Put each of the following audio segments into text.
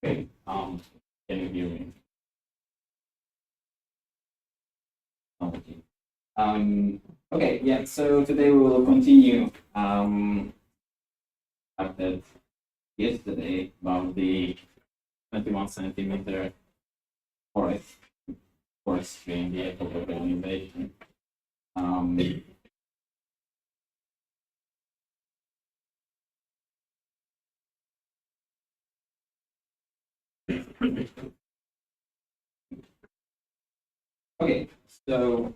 Okay, can you hear me? Okay. Okay, yeah, so today we will continue after yesterday about the 21 centimeter forestry in the Epoch of Reionization. Okay, so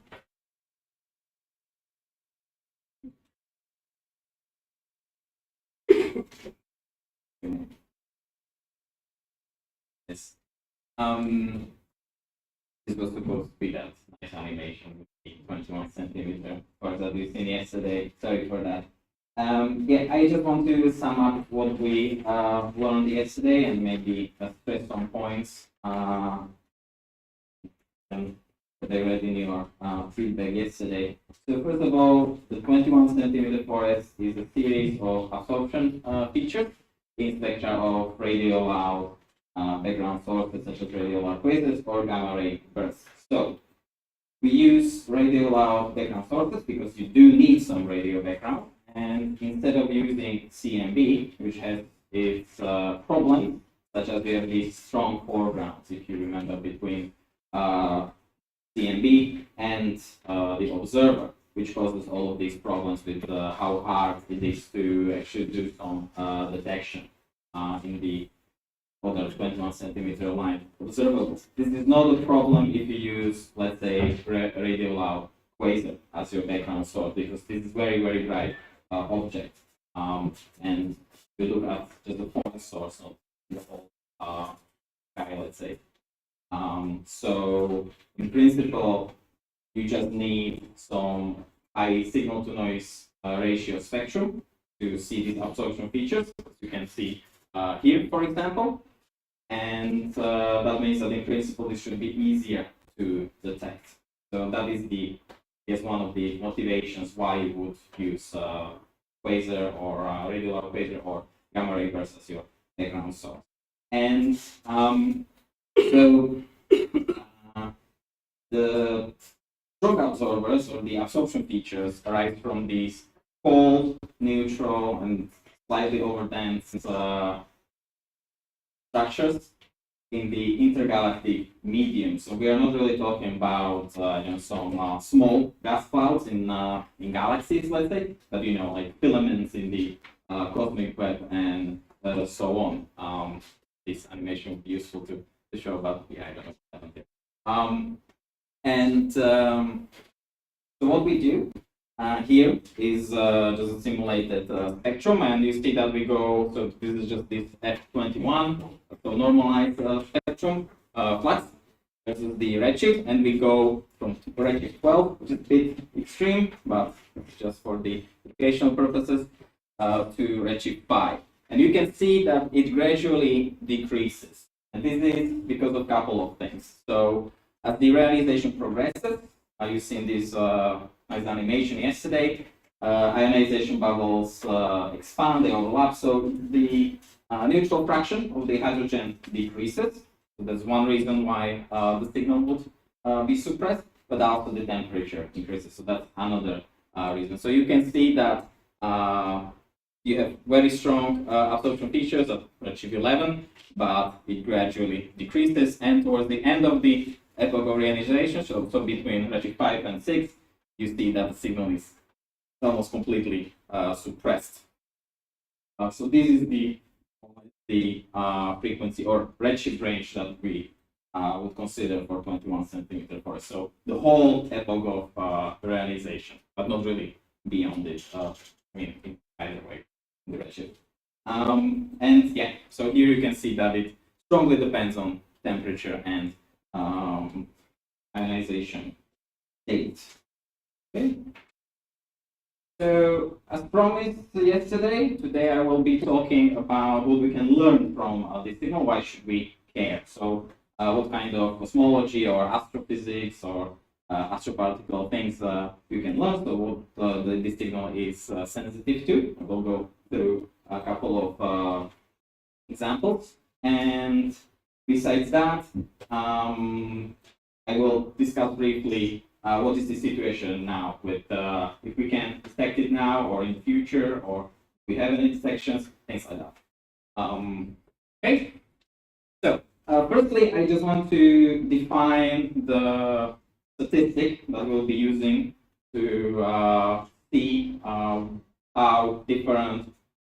yes, this was supposed to be that nice animation with the 21 centimeter forest that we've seen yesterday. Sorry for that. Yeah, I just want to sum up what we learned yesterday and maybe stress some points and that I read in your feedback yesterday. So first of all, the 21 centimeter forest is a series of absorption features in spectra of radio loud background sources such as radio loud quasars or gamma ray bursts. So we use radio loud background sources because you do need some radio background. And instead of using CMB, which has its problems, such as we have these strong foregrounds, if you remember, between CMB and the observer, which causes all of these problems with how hard it is to actually do some detection in the other 21 centimeter line observables. This is not a problem if you use, let's say, radio loud quasar as your background source, because this is very, very bright object. And we look at just the point source, not the whole sky, let's say. So in principle, you just need some high signal to noise ratio spectrum to see these absorption features. You can see here, for example, and that means that in principle this should be easier to detect. So that is one of the motivations why you would use quasar or radio loud quasar or gamma ray burst as your background source. And so the strong absorbers or the absorption features arise from these cold, neutral, and slightly overdense structures in the intergalactic medium. So we are not really talking about some small gas clouds in galaxies, let's say, but like filaments in the cosmic web and so on. This animation would be useful to show, but yeah, I don't know. So what we do here is just a simulated spectrum, and you see that we go, so this is just this F21, so normalized spectrum flux versus the redshift, and we go from redshift 12, which is a bit extreme, but just for the educational purposes, to redshift 5. And you can see that it gradually decreases. And this is because of a couple of things. So as the reionization progresses, you've seen this nice animation yesterday, ionization bubbles expand, they overlap, so the neutral fraction of the hydrogen decreases. So that's one reason why the signal would be suppressed, but also the temperature increases. So that's another reason. So you can see that you have very strong absorption features at redshift 11, but it gradually decreases. And towards the end of the epoch of reionization, so between redshift 5 and 6, you see that the signal is almost completely suppressed. So this is the frequency or redshift range that we would consider for 21 centimeter forest. So the whole epoch of reionization, but not really beyond it. In either way, the redshift. And yeah, so here you can see that it strongly depends on temperature and ionization state. Okay. So, as promised yesterday, today I will be talking about what we can learn from this signal. Why should we care? So, what kind of cosmology or astrophysics or astroparticle things you can learn. So, what this signal is sensitive to. I will go through a couple of examples. And besides that, I will discuss briefly what is the situation now with if we can detect it now or in the future, or if we have any detections, things like that. Okay. So firstly, I just want to define the statistic that we'll be using to see how different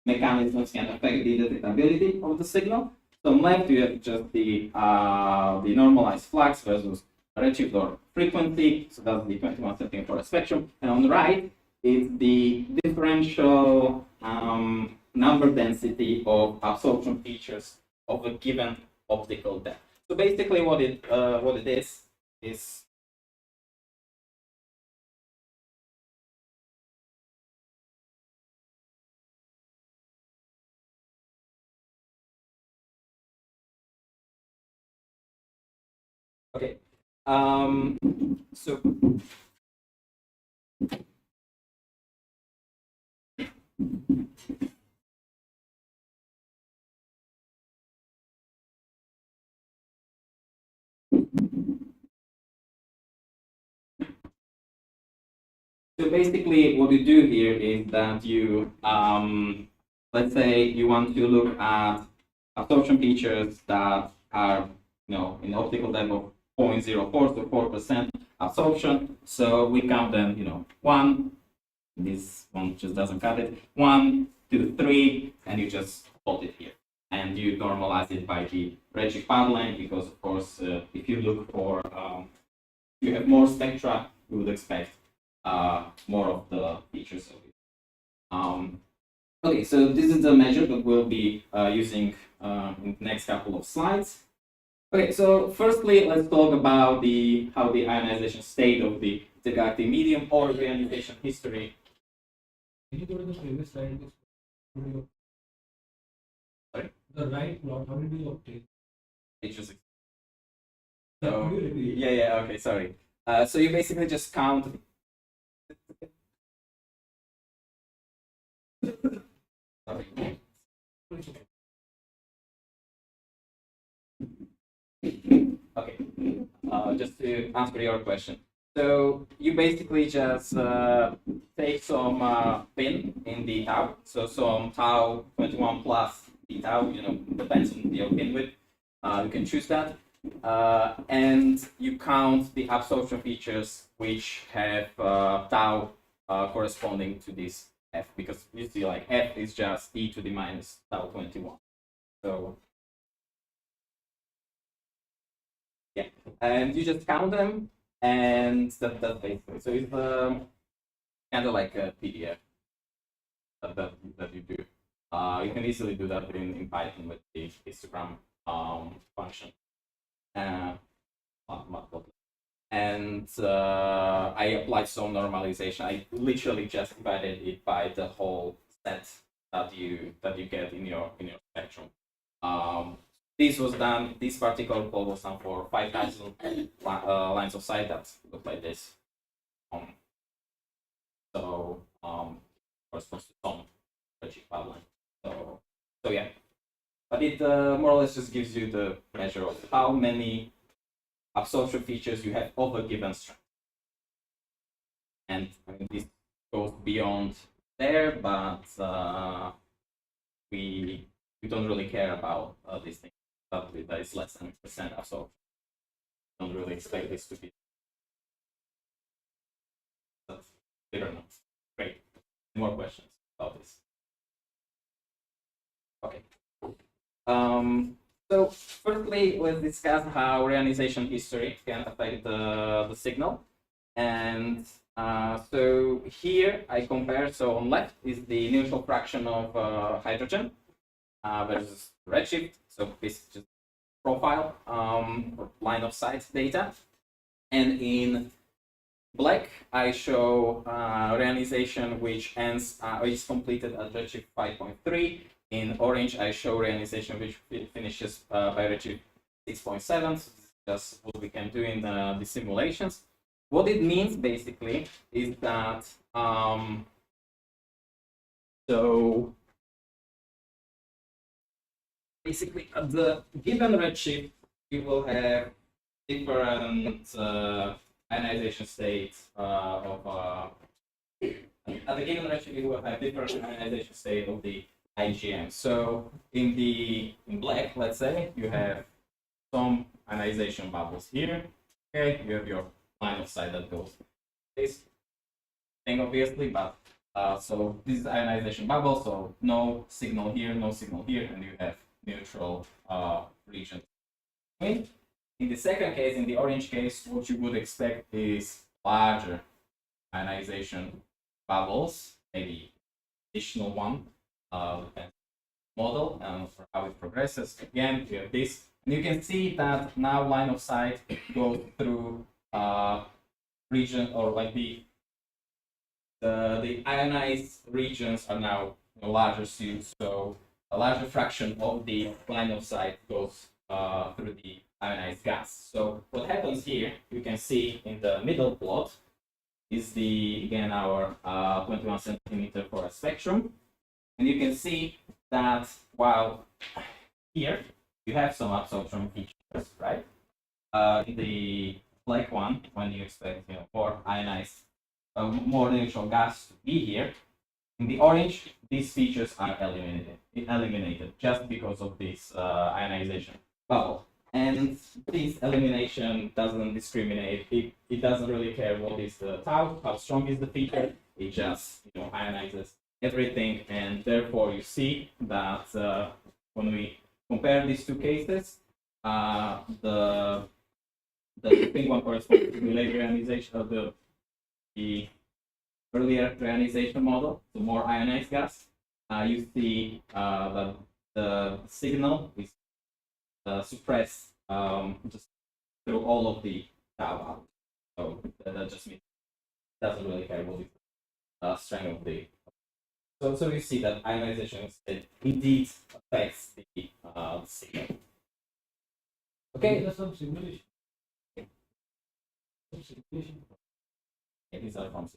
mechanisms can affect the detectability of the signal. So on left, you have just the normalized flux versus redshift or frequency. So that's the 21 centimeter spectrum. And on the right is the differential number density of absorption features of a given optical depth. So basically, what it is okay. So So basically, what you do here is that you, let's say, you want to look at absorption features that are, in optical depth of 0.04 to 4% absorption. So we count them, 1. This one just doesn't cut it. 1, 2, 3, and you just plot it here, and you normalize it by the redshift path length because, of course, if you look for, you have more spectra, you would expect more of the features of it. Okay, so this is the measure that we'll be using in the next couple of slides. Okay, so firstly, let's talk about how the ionization state of the intergalactic medium or the ionization history. Can you go to the previous slide? Sorry? The right plot, how did you obtain? Interesting. So, yeah, okay, sorry. So you basically just count. Okay, just to answer your question. So you basically just take some pin in the tau, so some tau 21 plus the tau, depends on your pin width. You can choose that. And you count the absorption features which have tau corresponding to this f, because you see like f is just e to the minus tau 21. So yeah, and you just count them, and that's basically. So it's kind of like a PDF that you do. You can easily do that in Python with the histogram function. And I applied some normalization. I literally just divided it by the whole set that you get in your spectrum. This was done. This particular code was done for 5,000 lines of sight that look like this. Corresponds to some redshift pipeline. So yeah, but it more or less just gives you the measure of how many absorption features you have of a given strength. And I mean, this goes beyond there, but we don't really care about these things. That is less than % absorption. Don't really expect this to be. That's clear enough. Great. More questions about this? Okay. So firstly, let's discuss how reionization history can affect the signal. And so here I compare, so on left is the neutral fraction of hydrogen versus redshift. So this is just profile or line of sight data. And in black, I show reionization which ends, is completed at redshift 5.3. In orange, I show reionization which finishes by redshift 6.7. So this is just what we can do in the simulations. What it means basically is that so basically at the given redshift, you will have different ionization states at the given redshift, you will have different ionization state of the IgM. So in black, let's say, you have some ionization bubbles here. Okay, you have your line of sight that goes this thing, obviously, but so this is ionization bubble, so no signal here, no signal here, and you have neutral region. In the second case, in the orange case, what you would expect is larger ionization bubbles, maybe additional one, model, and for how it progresses. Again, we have this, and you can see that now line of sight goes through region, or like the ionized regions are now larger too, so a larger fraction of the line of sight goes through the ionized gas. So what happens here, you can see in the middle plot, is the again our 21 centimeter for a spectrum, and you can see that while here you have some absorption features, right? In the black one, when you expect more ionized, more neutral gas to be here, in the orange, these features are eliminated just because of this ionization bubble. And this elimination doesn't discriminate. It doesn't really care what is the tau, how strong is the feature. It just ionizes everything, and therefore you see that when we compare these two cases, the pink one corresponds to the later ionization of the earlier ionization model, so more ionized gas. You see that the signal is suppressed just through all of the tau out. So that just means it doesn't really care what the strength of the. So you see that ionization indeed affects the signal. Okay. There's some simulation. Some simulation. Yeah, these are from.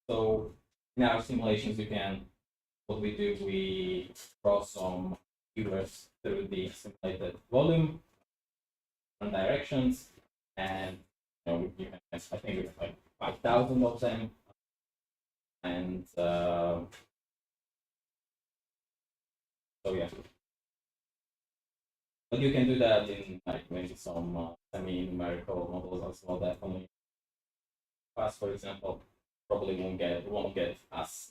So in our simulations, what we do, we draw some figures through the simulated volume, different directions, and you can, I think it's like 5,000 of them, and so yeah. But you can do that in like maybe some semi-numerical models as well. Definitely, fast, for example, probably won't get as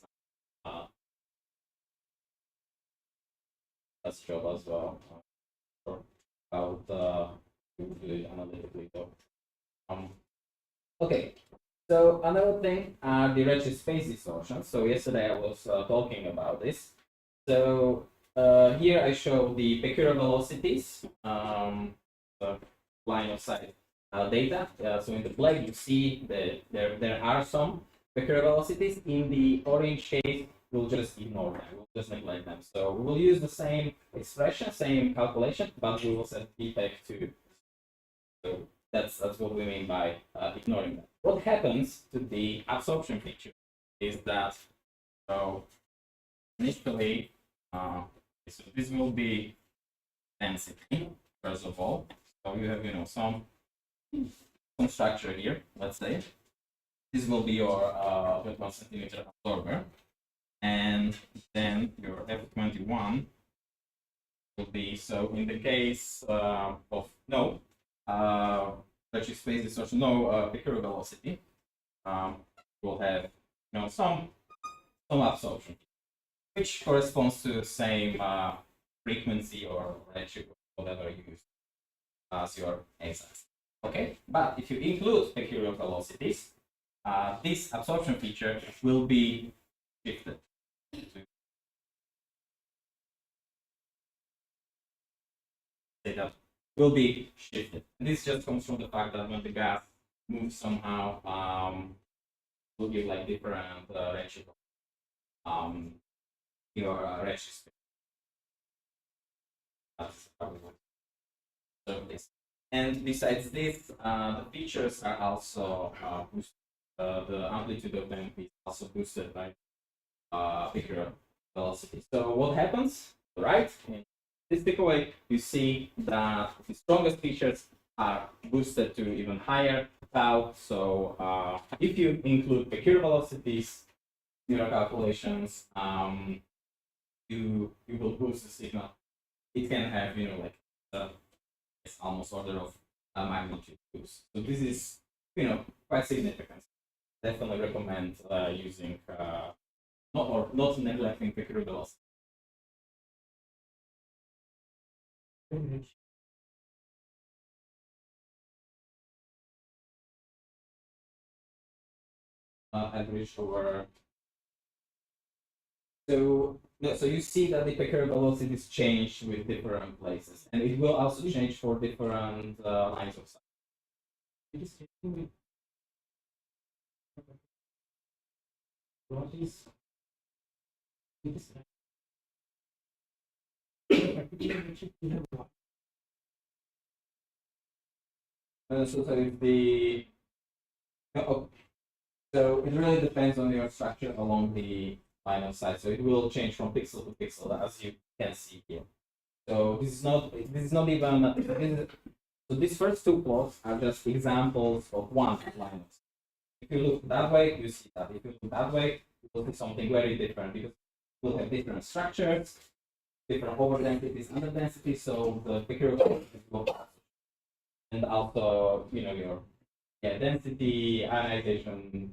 job as well. About do it analytically though. Okay, so another thing are the redshift space distortions. So yesterday I was talking about this. So here I show the peculiar velocities, the line of sight data. So in the black you see that there are some peculiar velocities. In the orange case, we'll just ignore them. We'll just neglect them. So we will use the same expression, same calculation, but we will set defect to. So that's what we mean by ignoring that. What happens to the absorption feature is that so initially so this will be density first of all. So you have some structure here. Let's say this will be your 21 centimeter absorber, and then your F21 will be, so in the case of no redshift space distortion, no peculiar velocity, we'll have some absorption, which corresponds to the same frequency or redshift or whatever you use as your x-axis. Okay, but if you include peculiar velocities, this absorption feature will be shifted. Data will be shifted. And this just comes from the fact that when the gas moves somehow, will give like different redshift. Your redshift. So this. And besides this, the features are also boosted. The amplitude of them is also boosted by peculiar velocity. So what happens right? In statistical way, you see that the strongest features are boosted to even higher tau. So if you include peculiar velocities, neural calculations, you will boost the signal. It can have like it's almost order of magnitude boost. So this is quite significant. Definitely recommend using not neglecting peculiar velocity. Average over. So no, so you see that the peculiar velocities change with different places, and it will also change for different lines of sight. It is checking with what is it is particular metric we have what? So if the oh, so it really depends on your structure along the line of sight. So it will change from pixel to pixel, as you can see here. So this is not even so these first two plots are just examples of one line of sight. If you look that way, you see that. If you look that way, you will see something very different because we'll have different structures, different over densities, under densities. So the peculiar will and also your density, ionization,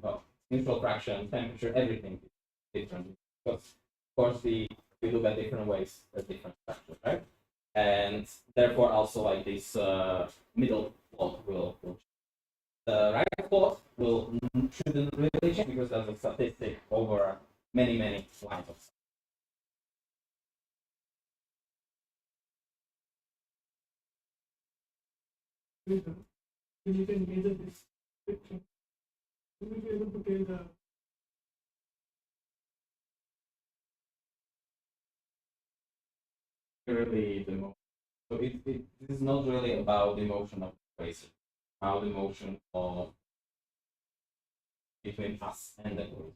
neutral fraction, temperature, everything is different because of course we look at different ways at different structures, right? And therefore also like this middle plot will change. The right plot shouldn't really change because there's a statistic over many lines of sight. You can measure this picture. You will be able to tell the Really the motion. So this is not really about the motion of the quasar, about the motion of between us and the quasar.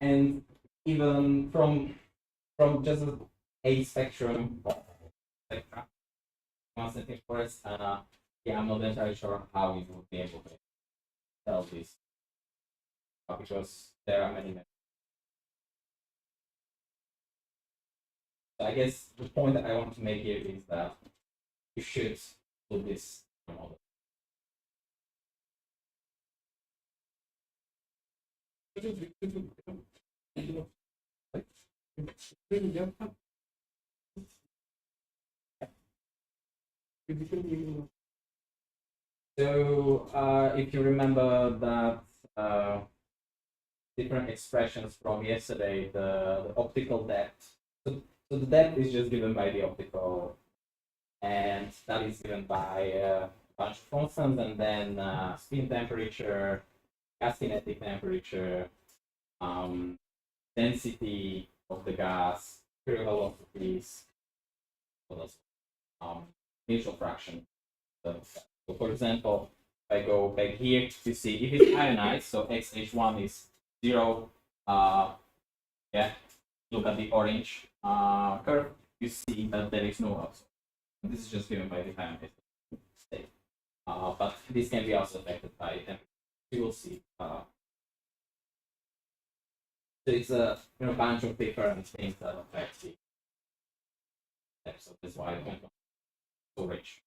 And even from just a spectrum spectra, constant forest, yeah, I'm not entirely sure how we would be able to tell this because there are many. So I guess the point that I want to make here is that you should do this model. So if you remember that different expressions from yesterday, the optical depth. So the depth is just given by the optical, and that is given by a bunch of constants, and then spin temperature, gas kinetic temperature, density of the gas, pure velocities, what else? Initial fraction. So for example, if I go back here, you see if it's ionized, so XH1 is 0. Yeah, look at the orange curve, you see that there is no absorption. This is just given by the ionized state. But this can be also affected by temperature. You will see. So it's a bunch of different things that affect the depth. So that's why it's so rich.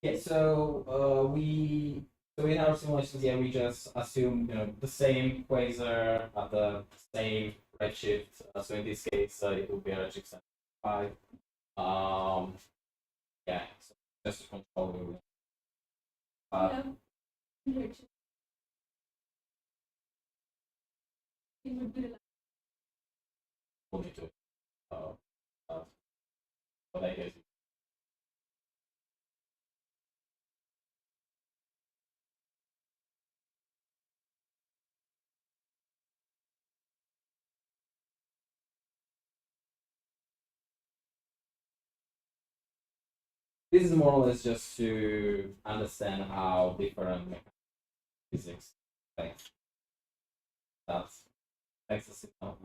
Yeah, so in our simulations, yeah, we just assume the same quasar at the same redshift. So in this case, it will be a redshift 75. Yeah, so just to control the monitor. Uh, uh, but I guess this is more or less just to understand how different physics affects that affects the signal.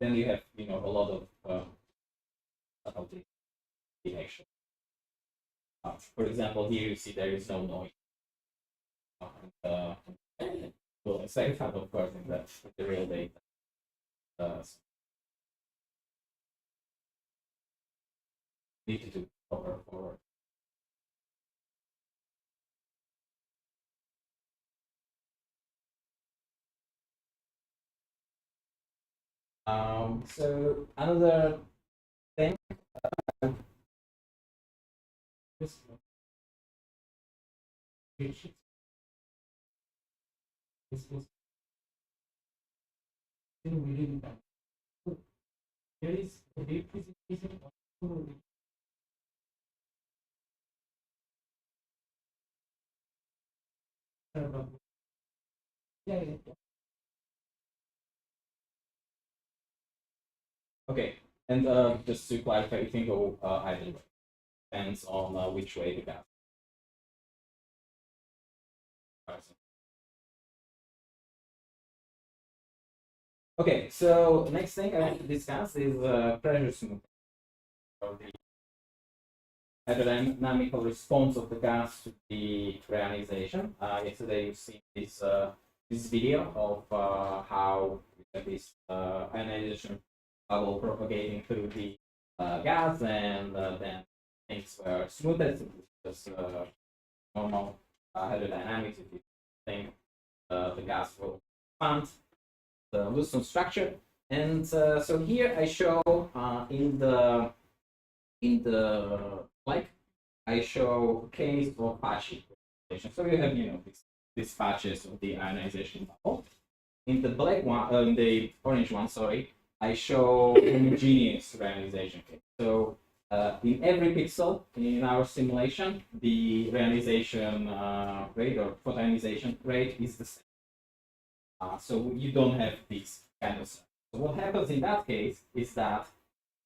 Then you have a lot of the action. For example, here you see there is no noise. Well, same type of course in the real data. Need to do forward. So another thing. This we didn't. There is a deep physics. Yeah. Okay, and just to clarify, you can go either way. Depends on which way the gas. Okay, so the next thing I want to discuss is pressure smoothing, or the hydrodynamical response of the gas to the reionization. Yesterday you see this video of how this ionization bubble propagating through the gas, and then things were smoothed. Just normal hydrodynamics. If you think the gas will expand the loosened structure, and so here I show in the like I show case of patchy. So you have these patches of the ionization bubble. In the black one, in the orange one, sorry, I show homogeneous reionization case. So in every pixel in our simulation, the reionization rate or photoionization rate is the same. So you don't have these kind of stuff. So what happens in that case is that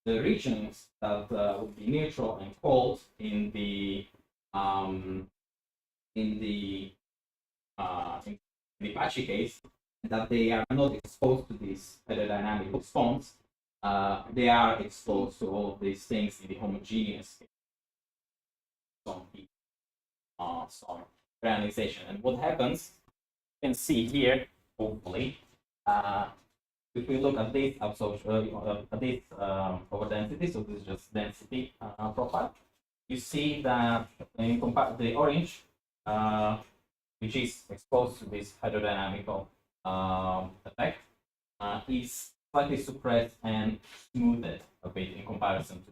the regions that would be neutral and cold in the patchy case, that they are not exposed to this hydrodynamic response. They are exposed to all of these things in the homogeneous case. Some reionization. And what happens, you can see here, hopefully, if we look at this absorption, at this over density, so this is just density profile, you see that in the orange, which is exposed to this hydrodynamical effect, is slightly suppressed and smoothed a bit in comparison to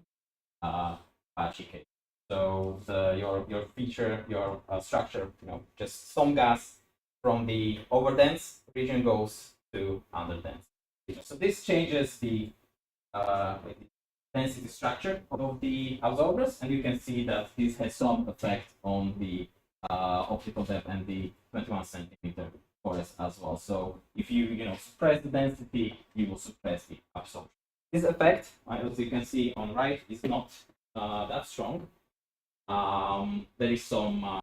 patchy case. So your feature, your structure, just some gas from the overdense region goes to underdense. So this changes the density structure of the absorbers, and you can see that this has some effect on the optical depth and the 21 centimeter forest as well. So if you suppress the density, you will suppress the absorption. This effect, as you can see on right, is not that strong. There is some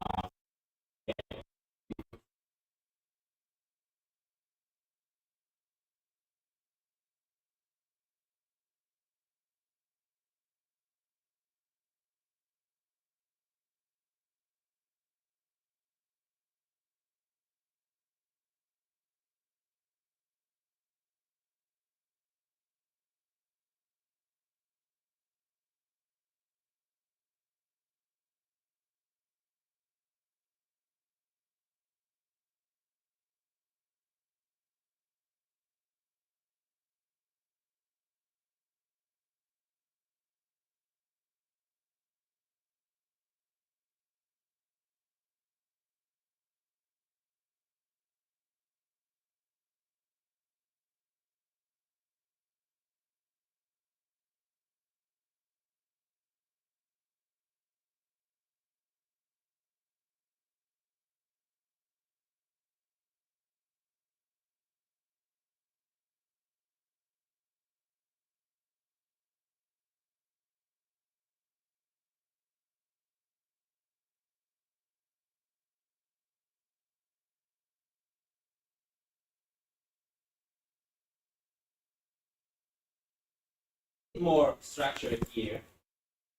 more structure here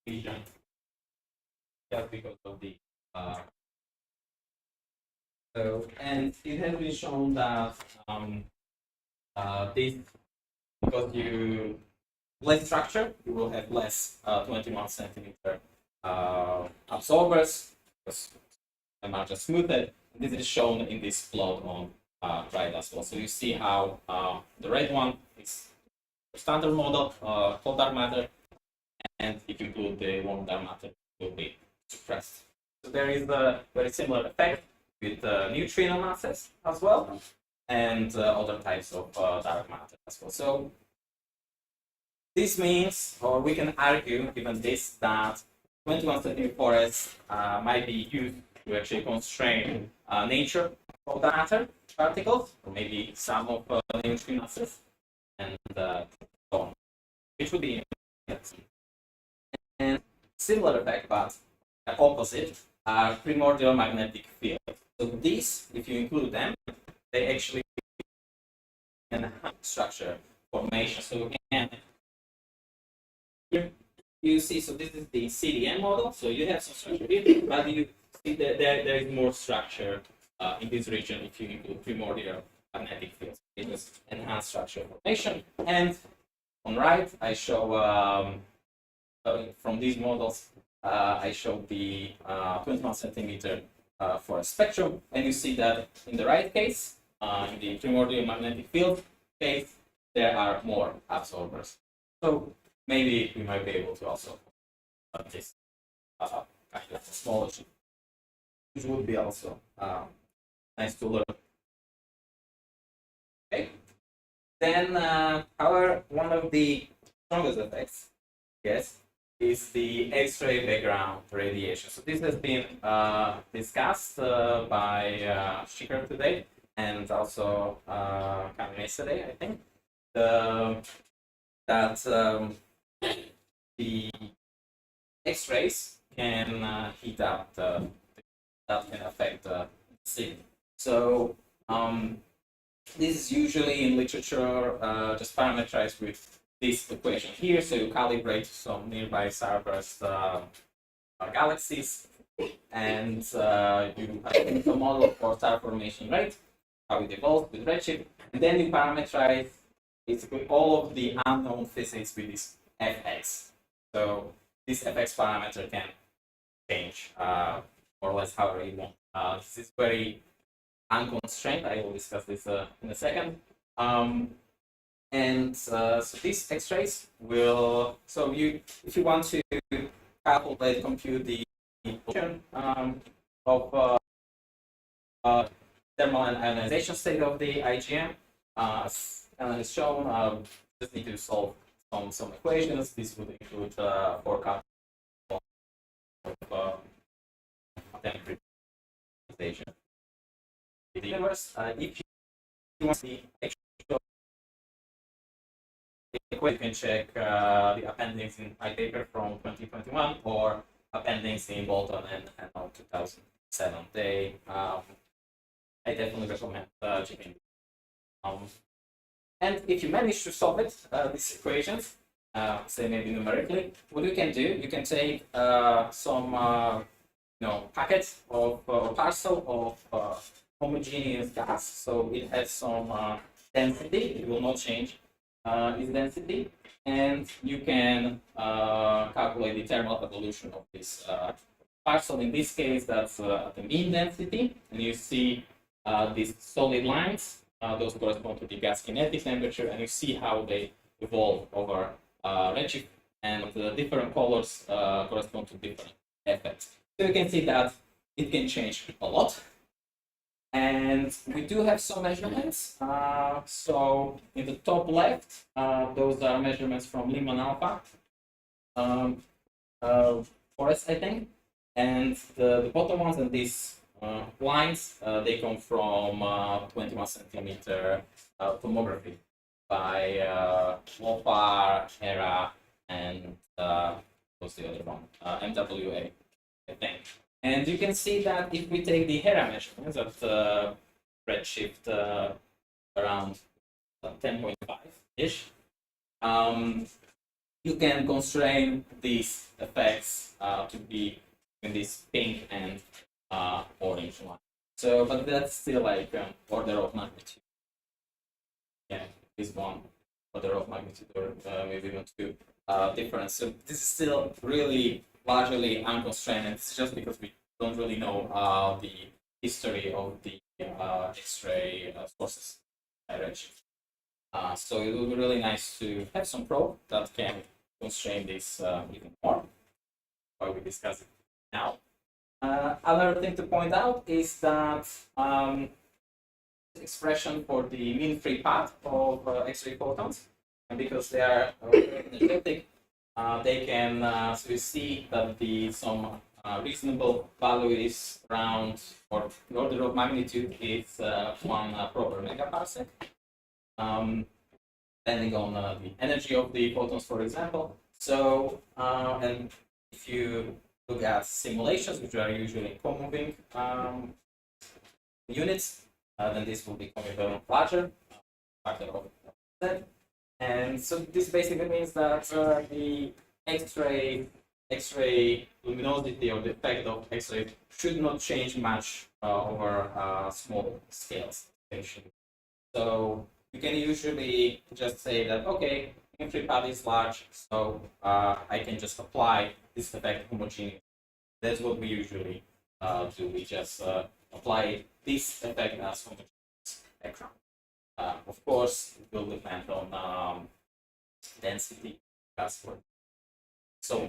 region just because of the and it has been shown that this because you less structure you will have less 21 centimeter absorbers because them are just smoothed. This is shown in this plot on right as well. So you see how the red one is standard model, cold dark matter, and if you include the warm dark matter, it will be suppressed. So there is a very similar effect with neutrino masses as well, and other types of dark matter as well. So this means, or we can argue, given this, that 21 centimeter forests might be used to actually constrain nature of the matter particles, or maybe some of the neutrino masses, and so on, which would be and similar effect, but opposite, are primordial magnetic fields. So these, if you include them, they actually enhance structure formation. So again, here you see, so this is the CDM model. So you have some structure here, but you see that there is more structure in this region if you include primordial magnetic fields. It just enhance structure formation. And on right, I show from these models, I show the 21 centimeter for a spectrum, and you see that in the right case, in the primordial magnetic field case, there are more absorbers. So maybe we might be able to also this kind of cosmology, which would be also nice to learn. Okay. Then, however, one of the strongest effects, yes, is the X-ray background radiation. So this has been discussed by Shikhar today, and also coming yesterday, I think. That the X-rays can heat up that can affect the signal. So this is usually in literature just parameterized with this equation here. So you calibrate some nearby starburst galaxies, and you have a model for star formation rate, how it evolves with redshift, and then you parameterize basically all of the unknown physics with this fx. So this fx parameter can change more or less however you want. This is very unconstrained. I will discuss this in a second. And so these X-rays will, so if you want to calculate, compute the function of thermal and ionization state of the IgM, as is shown, just need to solve some equations. This would include forecast of temperature ionization. The universe, if you want the actual equation, you can check the appendix in my paper from 2021 or appendix in Bolton and 2007. They, I definitely recommend checking. And if you manage to solve it, these equations, say maybe numerically, what you can do, you can take some packet of parcel of homogeneous gas, so it has some density, it will not change its density, and you can calculate the thermal evolution of this parcel. In this case, that's the mean density, and you see these solid lines, those correspond to the gas kinetic temperature, and you see how they evolve over redshift, and the different colors correspond to different effects. So you can see that it can change a lot. And we do have some measurements. So in the top left, those are measurements from Lyman alpha forest, I think. And the bottom ones and these lines, they come from 21 centimeter tomography by Lopar, Hera, and what's the other one? MWA, I think. And you can see that if we take the Hera measurements of the redshift around 10.5-ish, you can constrain these effects to be in this pink and orange one. So, but that's still like order of magnitude. Yeah, this one order of magnitude, or maybe even two difference. So this is still really largely unconstrained, and it's just because we don't really know the history of the X-ray sources direction. So it would be really nice to have some probe that can constrain this even more. Why we discuss it now. Another thing to point out is that expression for the mean free path of X-ray photons, and because they are energetic, they can. So you see that the some reasonable value is around, or the order of magnitude is 1 proper megaparsec. Depending on the energy of the photons, for example. So, and if you look at simulations, which are usually co-moving units, then this will become even larger, factor of that. And so this basically means that the X-ray luminosity, or the effect of X-ray, should not change much over small scales. So you can usually just say that, okay, free path is large, so I can just apply this effect homogeneous. That's what we usually do. We just apply this effect as homogeneous background. Of course, it will depend on density. So,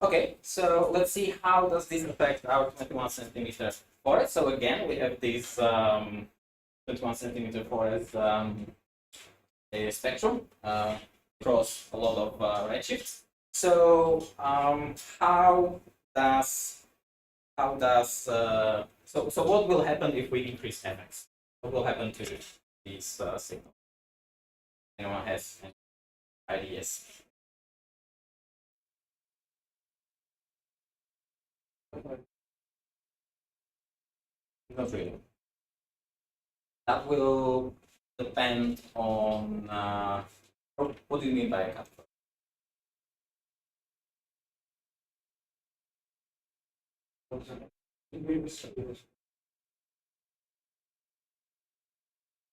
okay, so let's see how does this affect our 21 centimeter forest. So again, we have this 21 centimeter forest a spectrum across a lot of redshifts. So how does so what will happen if we increase fx? What will happen to these signals? Anyone has any ideas? Not really. That will depend on what do you mean by a cut?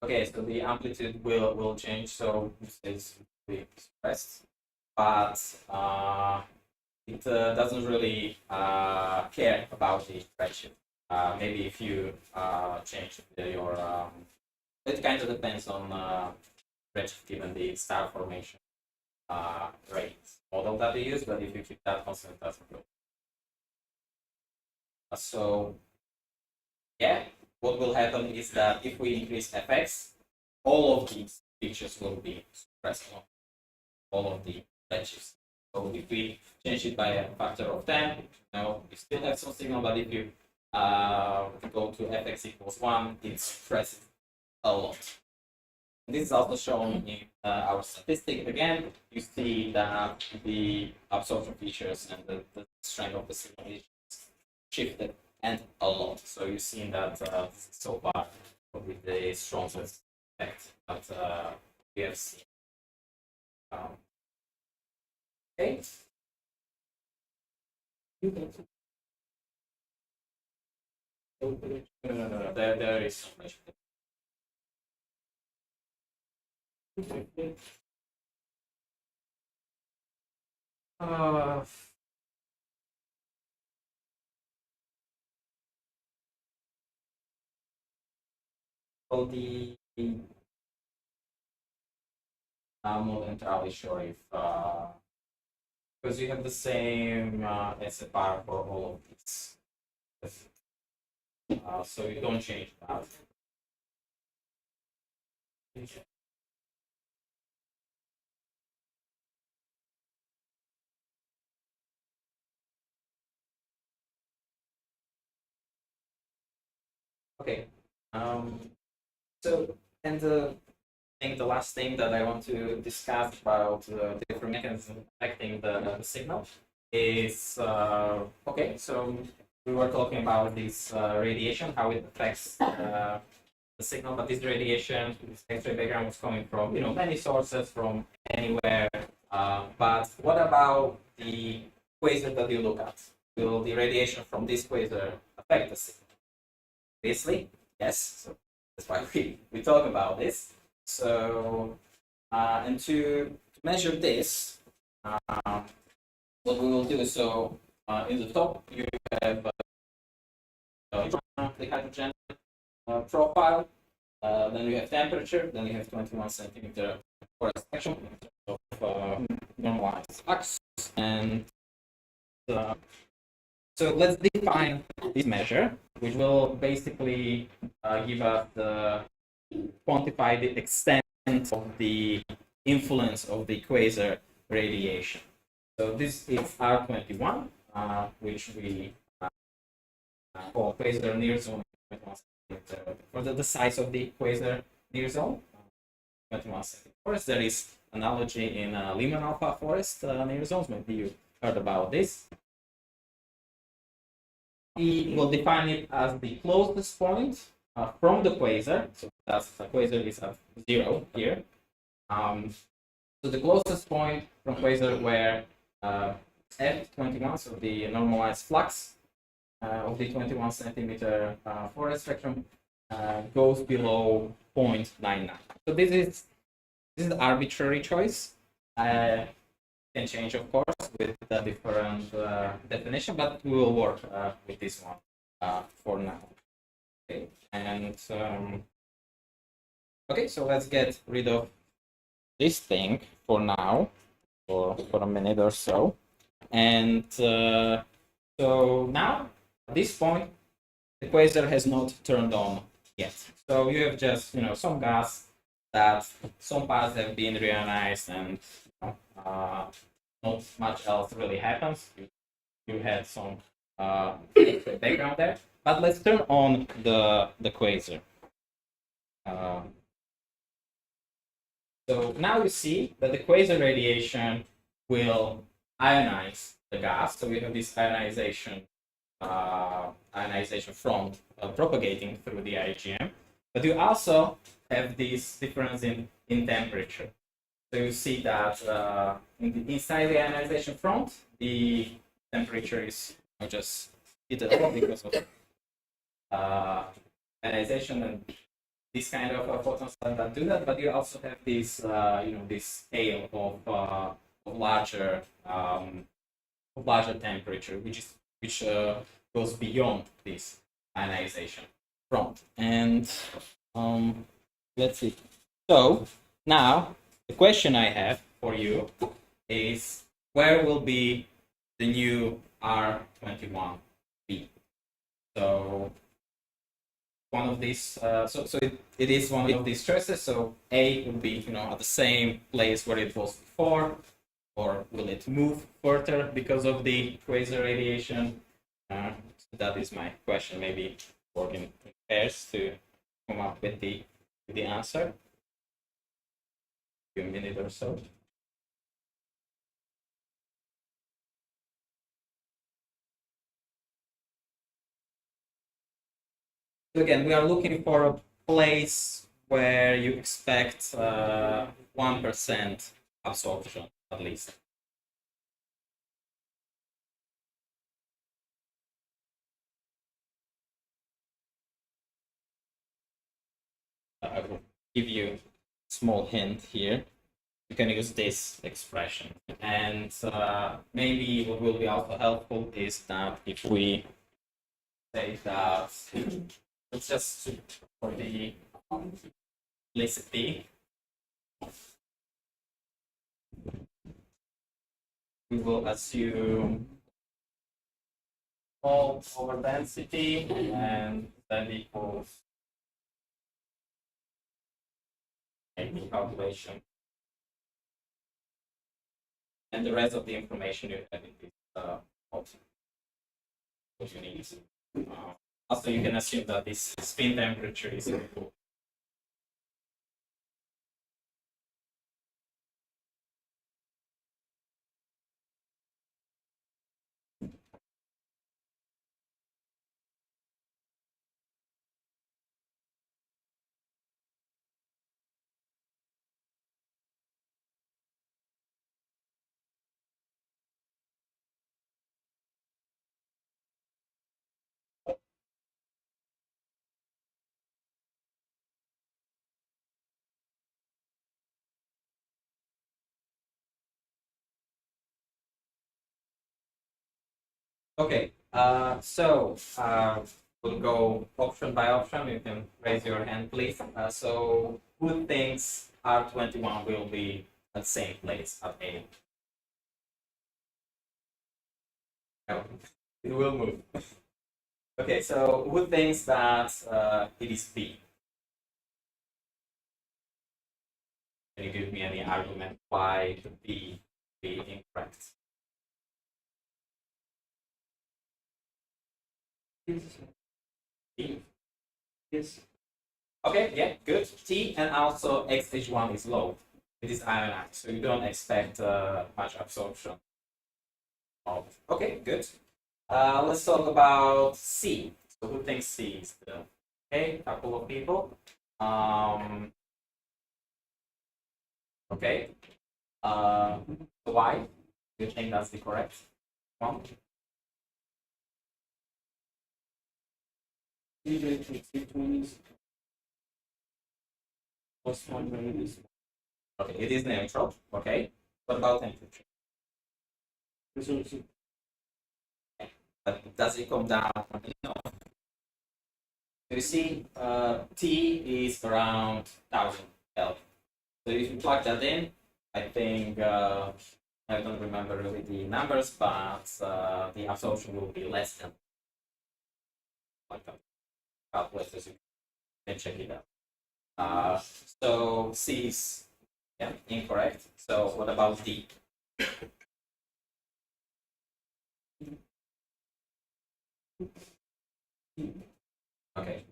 Okay, so the amplitude will change, so it's be expressed, but it doesn't really care about the redshift. Maybe if you change your, it kind of depends on redshift given the star formation rate model that you use, but if you keep that constant, that's good. So yeah, what will happen is that if we increase fx, all of these features will be suppressed on all of the redshifts. So if we change it by a factor of 10, we still have some signal, but if you go to fx equals 1, it's suppressed a lot. And this is also shown in our statistic. Again, you see that the absorption features and the strength of the signal is shifted and a lot. So you've seen that so far with the strongest effect that we have seen. Okay. No. There is some well, I'm not entirely sure if because you have the same SFR for all of these, so you don't change that. Okay. So, and I think the last thing that I want to discuss about the different mechanisms affecting the signal is okay. So we were talking about this radiation, how it affects the signal, but this radiation, this X-ray background was coming from many sources from anywhere But what about the quasar that you look at? Will the radiation from this quasar affect the signal? Obviously, yes. So that's why we talk about this. So, and to measure this, what we will do is, so in the top you have the hydrogen profile, then you have temperature, then you have 21 centimeter for a spectrum of normalized flux. And so let's define this measure, which will basically give us the quantify the extent of the influence of the quasar radiation. So this is R21, which we call quasar near zone. For the size of the quasar near zone, 21 centimeters. There is analogy in Lyman alpha forest near zones. Maybe you heard about this. We will define it as the closest point from the quasar. So that's the quasar is at 0 here. So the closest point from quasar where F21, so the normalized flux of the 21 centimeter forest spectrum goes below 0.99. So this is the arbitrary choice. Can change, of course, with the different definition, but we will work with this one for now. Okay, and okay, so let's get rid of this thing for now, for a minute or so, and so now at this point the quasar has not turned on yet. So you have just some gas that some parts have been reionized and not much else really happens. You had some background there, but let's turn on the quasar. So now you see that the quasar radiation will ionize the gas. So we have this ionization front propagating through the IgM, but you also have this difference in temperature. So you see that inside the ionization front, the temperature is just heated up because of ionization and this kind of photons that do that. But you also have this, this scale of larger temperature, which goes beyond this ionization front. And let's see. So now the question I have for you is, where will be the new R21 be? So one of these, so it is one of these choices. So A will be at the same place where it was before, or will it move further because of the quasar radiation? So that is my question. Maybe work in pairs to come up with the answer. A minute or so. So again, we are looking for a place where you expect 1% absorption at least. I will give you a small hint here. You can use this expression, and maybe what will be also helpful is that if we say that, let's just for the simplicity, we will assume all over density, and that equals a calculation. And the rest of the information you have in this option, what you need. Also, you can assume that this spin temperature is equal Okay, we'll go option by option. You can raise your hand, please. So who thinks R21 will be at the same place at A? No, it will move. Okay, so who thinks that it is B? Can you give me any argument why B be incorrect? B. Yes. Okay, yeah, good. T and also XH1 is low. It is ionized, so you don't expect much absorption. Okay, good. Let's talk about C. So who thinks C is the okay? Couple of people. Okay. Why do you think that's the correct one? Plus one minus. Okay, it is neutral. Okay. What about temperature? But does it come down? No. You see, T is around 1000 Kelvin. So if you plug that in, I think I don't remember really the numbers, but the absorption will be less than like calculators. You can check it out. So C is incorrect. So what about D? Okay.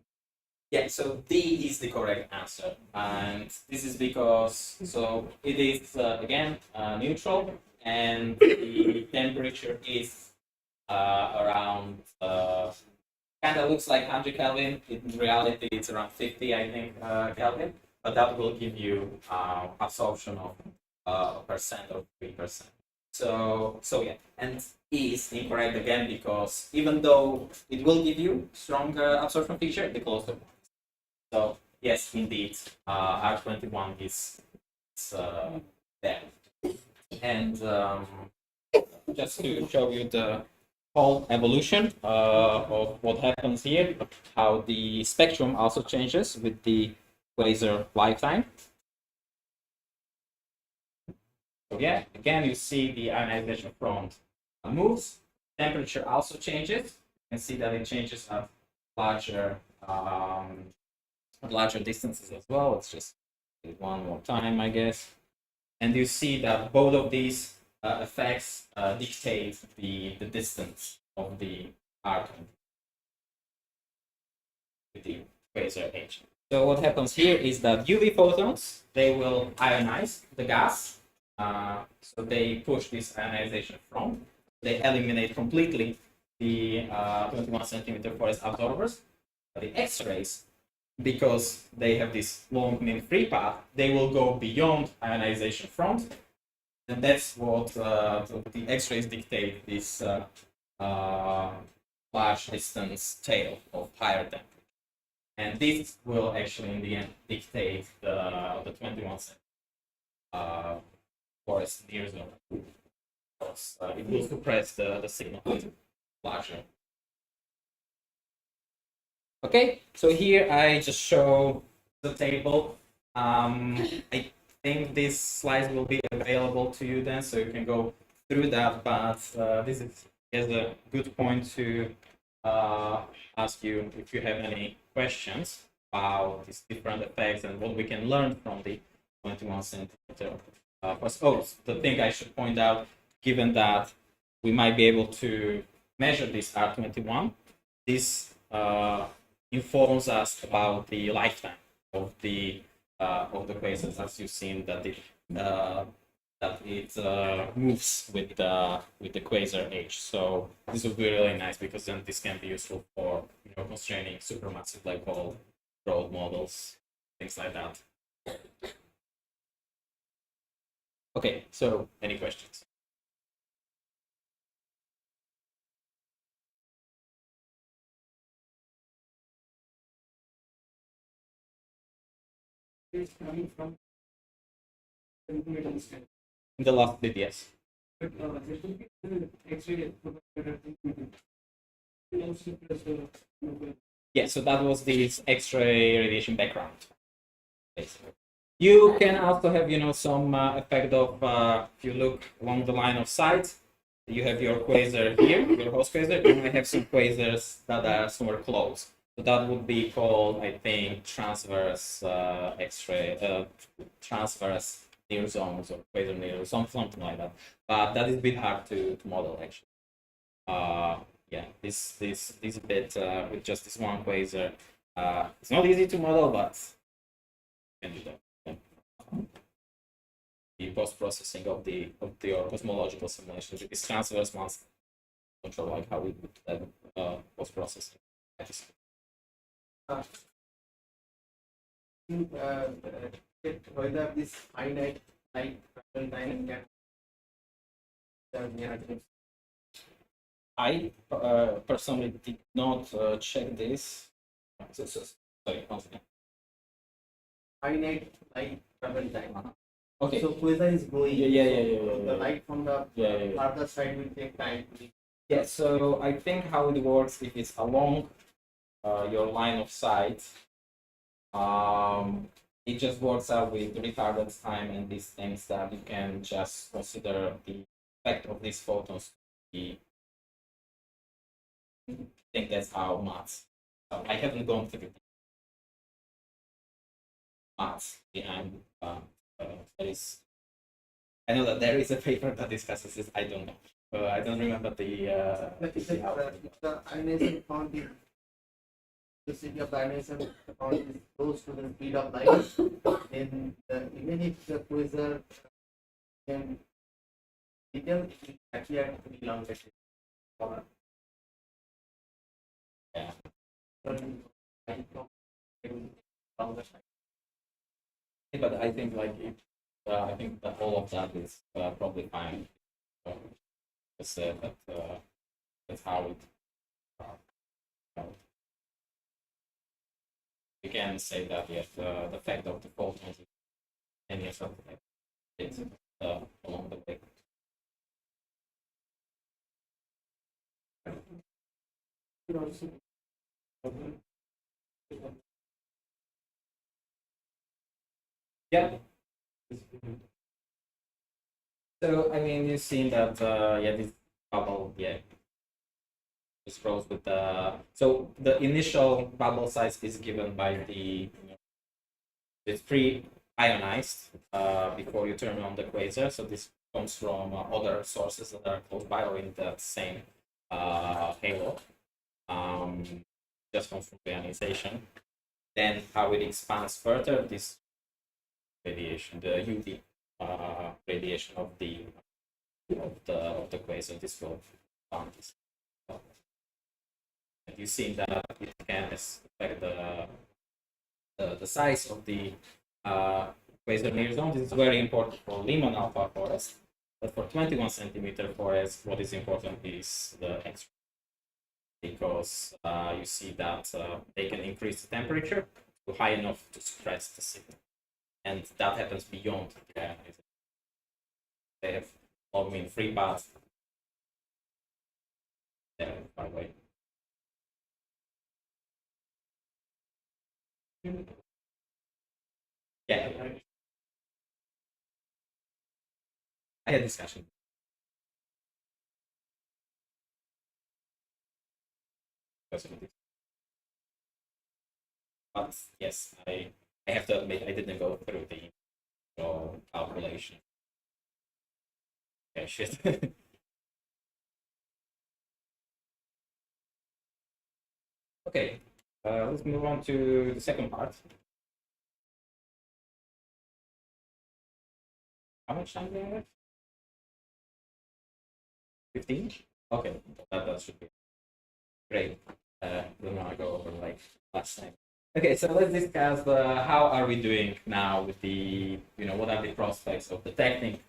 Yeah, so D is the correct answer, and this is because it is again neutral, and the temperature is around kind of looks like 100 Kelvin. In reality, it's around 50, I think, Kelvin, but that will give you absorption of a percent or 3%. So yeah, and E is incorrect again because even though it will give you stronger absorption feature, the closer. So yes, indeed, R21 is there. And just to show you the whole evolution of what happens here, how the spectrum also changes with the quasar lifetime. So yeah, again, you see the ionization front moves. Temperature also changes. You can see that it changes at larger larger distances as well. Let's just do it one more time, I guess. And you see that both of these effects dictate the distance of the atom with the quasar H. So what happens here is that UV photons, they will ionize the gas. So they push this ionization front. They eliminate completely the 21 centimeter forest absorbers. But the X-rays, because they have this long mean free path, they will go beyond ionization front, and that's what the X-rays dictate this large distance tail of higher temperature, and this will actually in the end dictate the 21 forest near zone. Because it will suppress the signal larger. Okay, so here I just show the table. I think these slides will be available to you then, so you can go through that. But this is a good point to ask you if you have any questions about these different effects and what we can learn from the 21 centimeter. The thing I should point out, given that we might be able to measure this R21, this informs us about the lifetime of the quasars, as you've seen that it moves with the quasar age. So this would be really nice because then this can be useful for constraining supermassive black hole road models, things like that. Okay, so any questions? It's coming from In the last bit, yes. But there should be X-ray Yeah, so that was this X-ray radiation background. Basically. You can also have, some effect of, if you look along the line of sight, you have your quasar here, your host quasar, and I have some quasars that are somewhere close. So that would be called, I think, transverse X-ray, transverse near zones or quasar near, something like that. But that is a bit hard to model, actually. Yeah, this bit with just this one quasar, it's not easy to model, but you can do that. The post-processing of your cosmological simulation with these transverse ones. Not sure like how we do that post-processing. Whether this finite light travel time can I personally did not check this. Sorry, once again. finite light travel time. Okay. So quasar is going. Yeah. The light from the Yeah. farther side will take time to reach. Yeah, so I think how it works, if it's along your line of sight, it just works out with retarded time and these things that you can just consider the effect of these photons to be. I think that's how maths. I haven't gone through the maths behind. There is. I know that there is a paper that discusses this. I don't know. I don't remember the. Like if the ionization found the city of the ionization found is close to the speed of light, then even if the quasar can little, it will actually have to be longer. Yeah. But I think I think that all of that is probably fine. Just that that's how it. You can say that yes, the effect of the photons is any something like it along the way. Yeah. So I mean, you've seen that this bubble, this grows with the so the initial bubble size is given by it's pre-ionized before you turn on the quasar. So this comes from other sources that are close by or in that same halo. Just comes from ionization. Then how it expands further, this radiation, the UV radiation of the quasar, this will bound this. And you see that it can affect the size of the quasar near zone. This is very important for Lyman alpha forest. But for 21 centimeter forest, what is important is the X-ray, because you see that they can increase the temperature to high enough to suppress the signal, and that happens beyond the ionization. They have log free path there, by the way. Yeah, I had discussion. But yes, I have to admit I didn't go through the calculation. Okay, shit. Okay, let's move on to the second part. How much time do I have? 15? Okay, that should be great. We're gonna go over like last time. Okay, so let's discuss how are we doing now with the, what are the prospects of detecting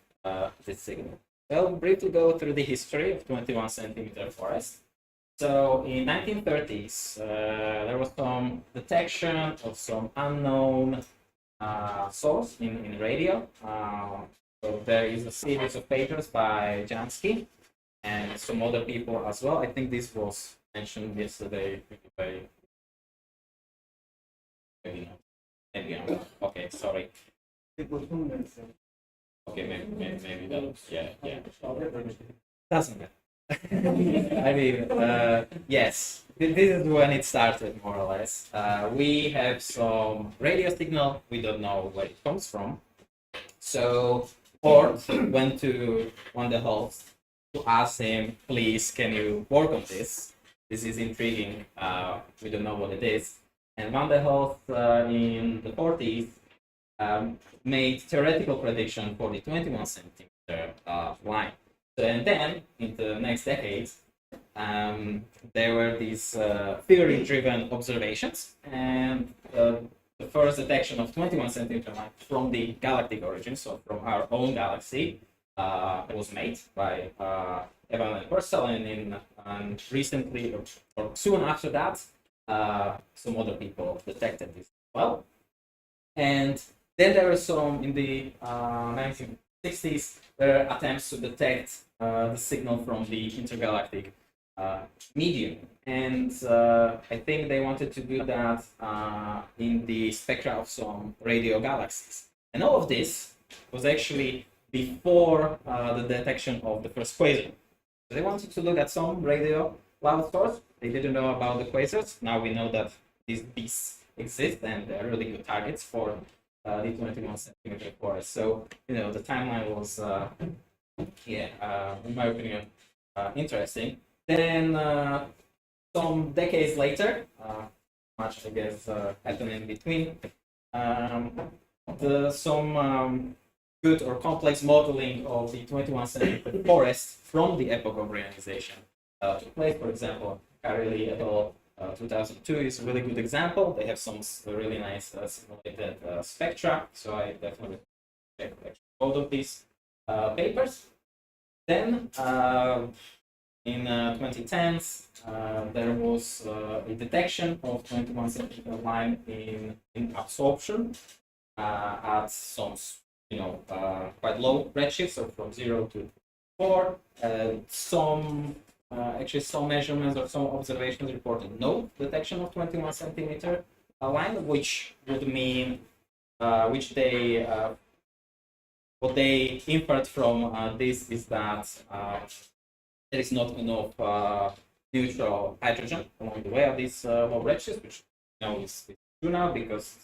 this signal. Well, briefly go through the history of 21 centimeter forest. So in 1930s, there was some detection of some unknown source in radio. So there is a series of papers by Jansky and some other people as well. I think this was mentioned yesterday by maybe not. Maybe I'm not. Okay, sorry. Okay, maybe that. Yeah. Doesn't matter. I mean, yes, this is when it started, more or less. We have some radio signal, we don't know where it comes from. So Ford went to one of the hosts to ask him, please, can you work on this? This is intriguing, we don't know what it is. And Van der Host in the 40s made theoretical prediction for the 21 centimeter line. So, and then in the next decades, there were these theory-driven observations, and the first detection of 21 centimeter line from the galactic origin, so from our own galaxy, was made by Evan and Purcell, and recently, or soon after that, some other people detected this as well. And then there were some in the 1960s attempts to detect the signal from the intergalactic medium. And I think they wanted to do that in the spectra of some radio galaxies. And all of this was actually before the detection of the first quasar. So they wanted to look at some radio loud source. They didn't know about the quasars. Now we know that these beasts exist and they're really good targets for the 21 centimeter forest. So, you know, the timeline was, in my opinion, interesting. Then some decades later, much I guess happened in between, some good or complex modeling of the 21 centimeter forest from the epoch of reionization took place. For example, Carelli et al. 2002 is a really good example. They have some really nice simulated spectra, so I definitely check both of these papers. Then in 2010s, there was a detection of 21 centimeter line in absorption at some, quite low redshift, so from 0 to 4. Actually, some measurements or some observations reported no detection of 21 centimeter line, which would mean what they inferred from this is that there is not enough neutral hydrogen along the way of this low redshift, which is true now because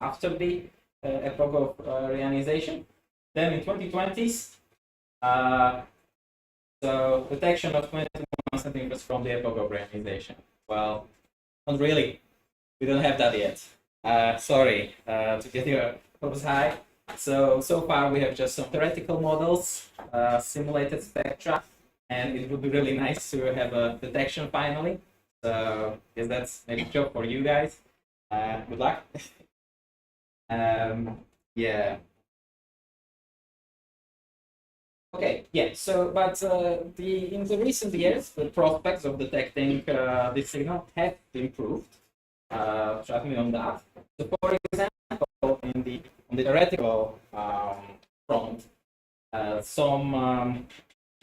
after the epoch of reionization. Then in 2020s, so detection of 21 centimeters from the epoch of reionization. Well, not really. We don't have that yet. Sorry to get your hopes high. So far we have just some theoretical models, simulated spectra, and it would be really nice to have a detection finally. So yes, that's maybe a job for you guys. Good luck. Yeah. Okay, yeah, so, but in the recent years, the prospects of detecting this signal have improved. Trust me on that. So, for example, on the theoretical front, some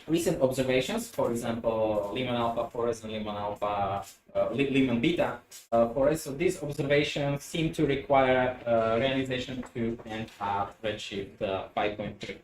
recent observations, for example, Lyman alpha forest and Lyman beta forest. So these observations seem to require reionization to end at redshift 5.3.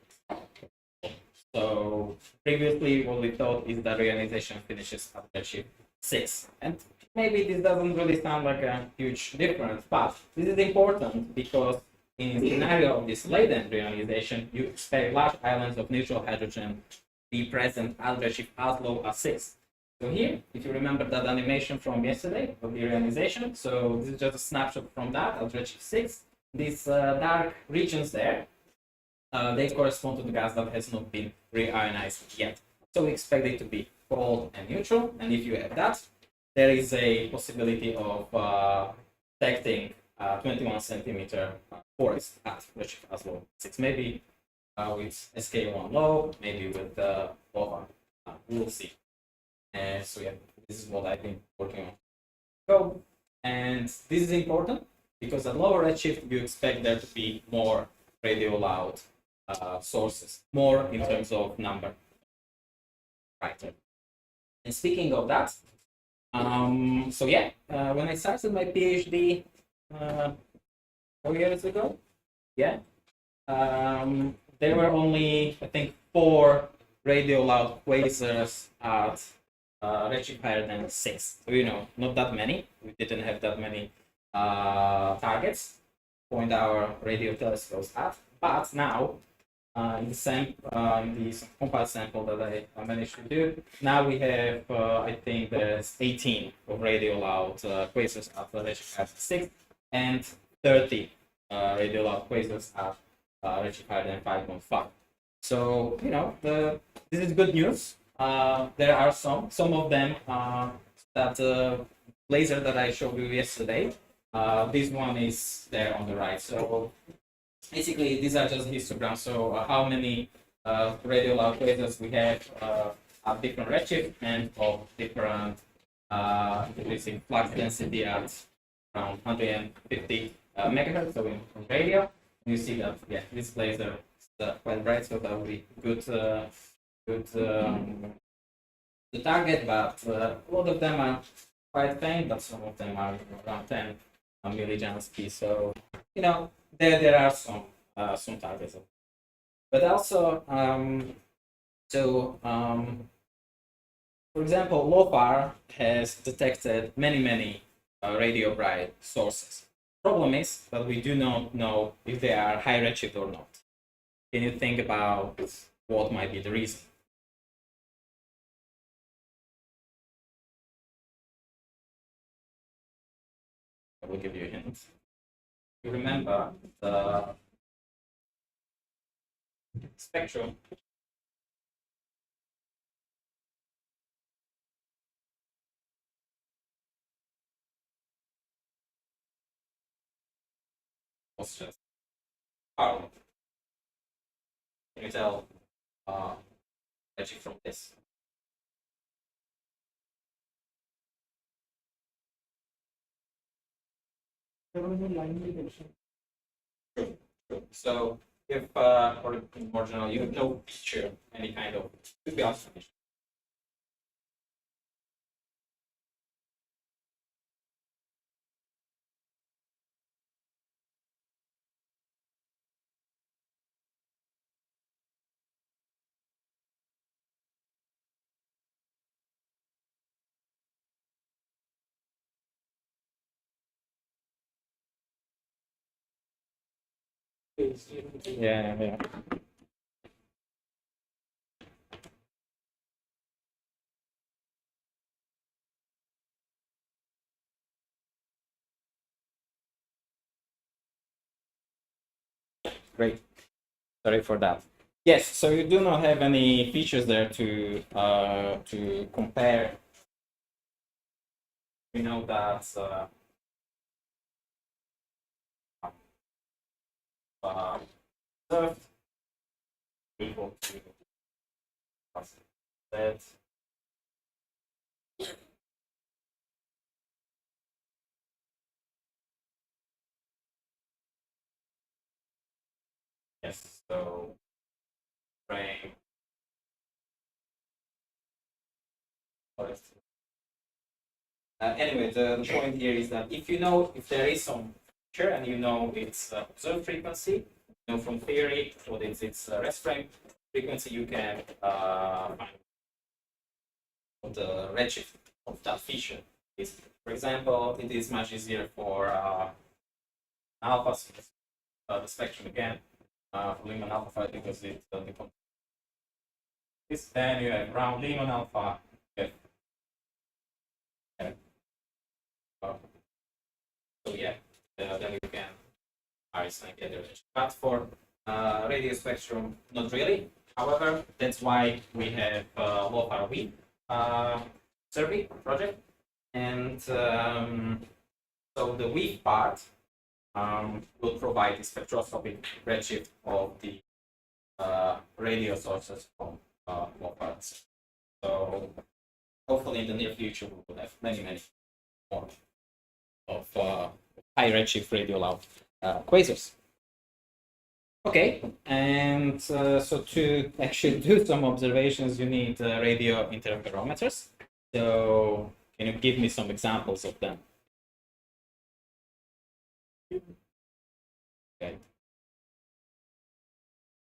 So previously, what we thought is that reionization finishes at redshift 6, and maybe this doesn't really sound like a huge difference, but this is important because in the scenario of this latent reionization, you expect large islands of neutral hydrogen be present at redshift as low as 6. So here, if you remember that animation from yesterday of the reionization, so this is just a snapshot from that at redshift 6. These dark regions there, they correspond to the gas that has not been reionized yet. So we expect it to be cold and neutral, and if you have that, there is a possibility of detecting 21 centimeter forest at redshift as low as 6. Maybe with SK1 low, maybe with low. We'll see. And so yeah, this is what I've been working on. So, and this is important because at lower redshift you expect there to be more radio loud sources, more in terms of number. Right. And speaking of that, so yeah, when I started my PhD 4 years ago, yeah, there were only, I think, 4 radio loud quasars at redshift higher than 6. So, not that many. We didn't have that many targets to point our radio telescopes at. But now, in the compiled sample that I managed to do, now we have, I think there's 18 of radio loud quasars at redshift higher than 6 and 30 radio loud quasars at redshift higher than 5.5. So, this is good news. There are some of them that laser that I showed you yesterday. This one is there on the right. So basically, these are just histograms. So how many radio loud quasars we have at different redshift and of different increasing flux density at around 150 megahertz. So in radio, you see that this laser is quite bright, so that will be good. The target, but a lot of them are quite faint, but some of them are around 10 millijansky. So there are some targets, but also for example, LOFAR has detected many radio bright sources. Problem is that we do not know if they are high redshift or not. Can you think about what might be the reason? I will give you a hint. You remember the spectrum was just power. Can you tell redshift from this? There was a line detection. True. So if or more general, you have no feature, any kind of could be observation. Yeah. Great. Sorry for that. Yes, so you do not have any features there to compare. We know that observed equal to that. Yes, so frame. Anyway, the point here is that if there is some feature and its observed frequency, from theory what is its rest frame frequency, you can find what the redshift of that feature is. For example, it is much easier for alpha, the spectrum again, for Lyman alpha because it's this. Then you have round Lyman alpha. So yeah, then you can and get the range. But for radio spectrum, not really. However, that's why we have LOFAR-V survey project, and so the weak part will provide the spectroscopic redshift of the radio sources from LOFAR. So hopefully in the near future we will have many more of high redshift radio loud quasars. Okay, and so to actually do some observations, you need radio interferometers. So can you give me some examples of them? Okay.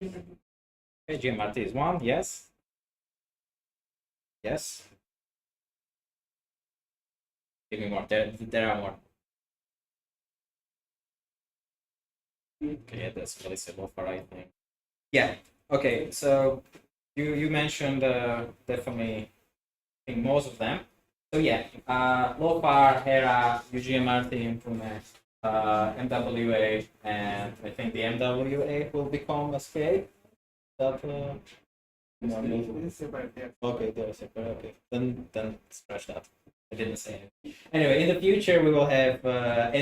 Okay, GMRT is one, yes. Yes. Give me more. There are more. Okay, that's really simple for I think. Yeah. Okay. So you mentioned definitely I think most of them. So yeah, LOFAR, HERA, UGMRT implement, MWA, and I think the MWA will become SKA. That okay, they're separate. Okay, then scratch that. I didn't say it. Anyway, in the future we will have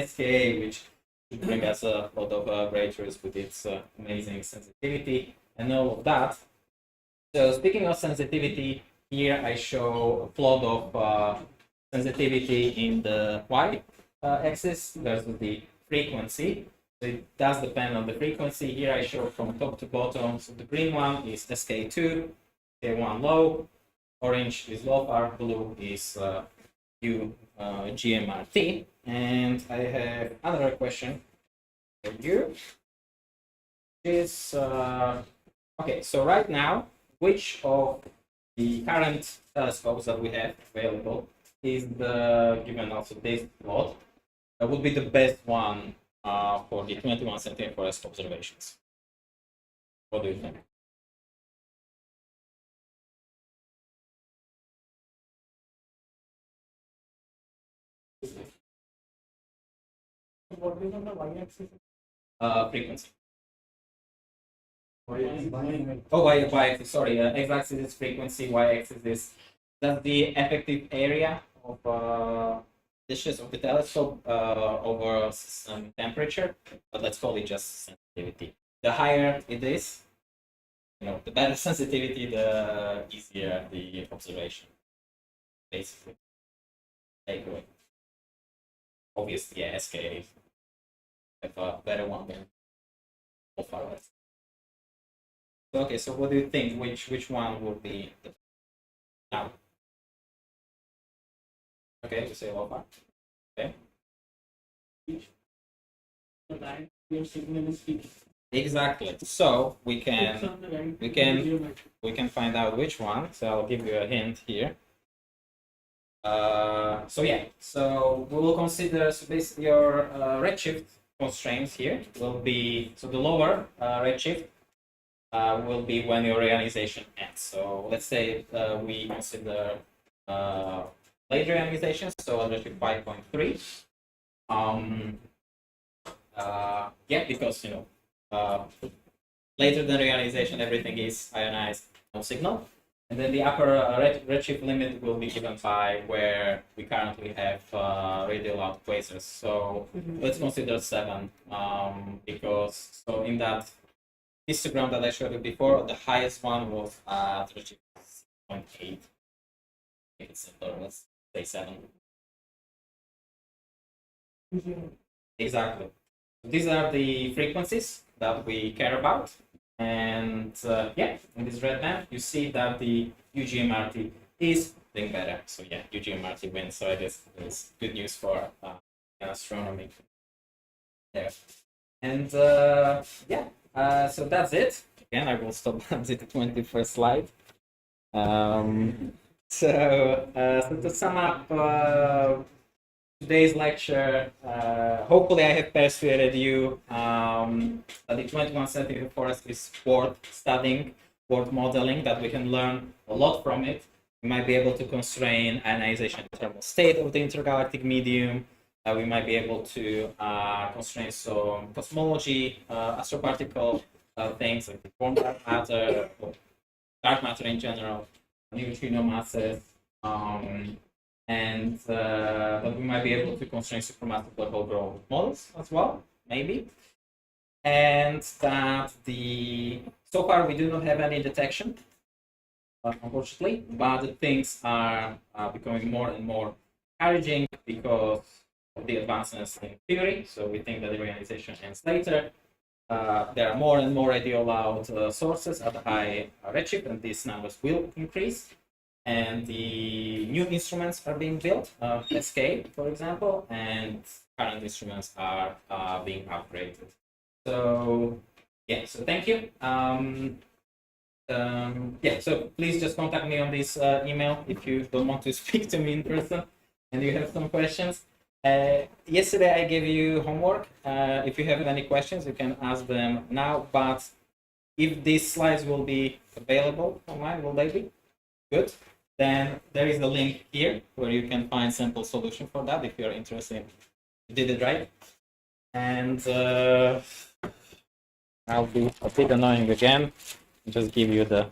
SKA, which should bring us a lot of breakthroughs with its amazing sensitivity and all of that. So speaking of sensitivity, here I show a plot of sensitivity in the y-axis versus the frequency. So it does depend on the frequency. Here I show from top to bottom. So the green one is SK2, SK1 low, orange is LOFAR, blue is GMRT. And I have another question for you. Is okay, so right now, which of the current telescopes that we have available is the given also this plot that would be the best one for the 21 centimeter forest observations? What do you think? What is on the y-axis? Frequency. Oh, y-axis, sorry, x-axis is frequency, y-axis is that's the effective area of dishes of the telescope over system temperature, but let's call it just sensitivity. The higher it is, the better sensitivity, the easier the observation, basically. Takeaway. Obviously, yeah, SKA have a better one than far less. Okay, so what do you think? Which one would be the now? Okay, you say low. Okay. Exactly. So we can find out which one. So I'll give you a hint here. So yeah, so we will consider so basically your redshift constraints here will be so the lower redshift will be when your reionization ends. So let's say we consider late reionization, so redshift 5.3. Yeah, because later than reionization, everything is ionized, no signal. And then the upper redshift limit will be given by where we currently have radial out quasars. So let's consider 7 because so in that histogram that I showed you before, the highest one was at redshift 6.8. Make it simpler, let's say 7. Exactly. These are the frequencies that we care about. And yeah, in this red map, you see that the UGMRT is doing better. So yeah, UGMRT wins. So it is good news for astronomy there. And yeah, so that's it. Again, I will stop at the 21st slide. So to sum up today's lecture, hopefully I have persuaded you that the 21 centimeter forest is worth studying, worth modeling, that we can learn a lot from it. We might be able to constrain ionization thermal state of the intergalactic medium. We might be able to constrain some cosmology, astroparticle things like warm dark matter in general, neutrino masses, and but we might be able to constrain supermassive black hole growth models as well, maybe. And that so far we do not have any detection, unfortunately, but the things are becoming more and more encouraging because of the advances in theory. So we think that the reionization ends later. there are more and more radio loud sources at a high redshift, and these numbers will increase. And the new instruments are being built, SK, for example, and current instruments are being upgraded. So, yeah, so thank you. Yeah, so please just contact me on this email if you don't want to speak to me in person and you have some questions. Yesterday I gave you homework. If you have any questions, you can ask them now, but if these slides will be available online, will they be? Good. Then there is a link here where you can find simple solution for that if you're interested. You did it right. And I'll be a bit annoying again. Just give you the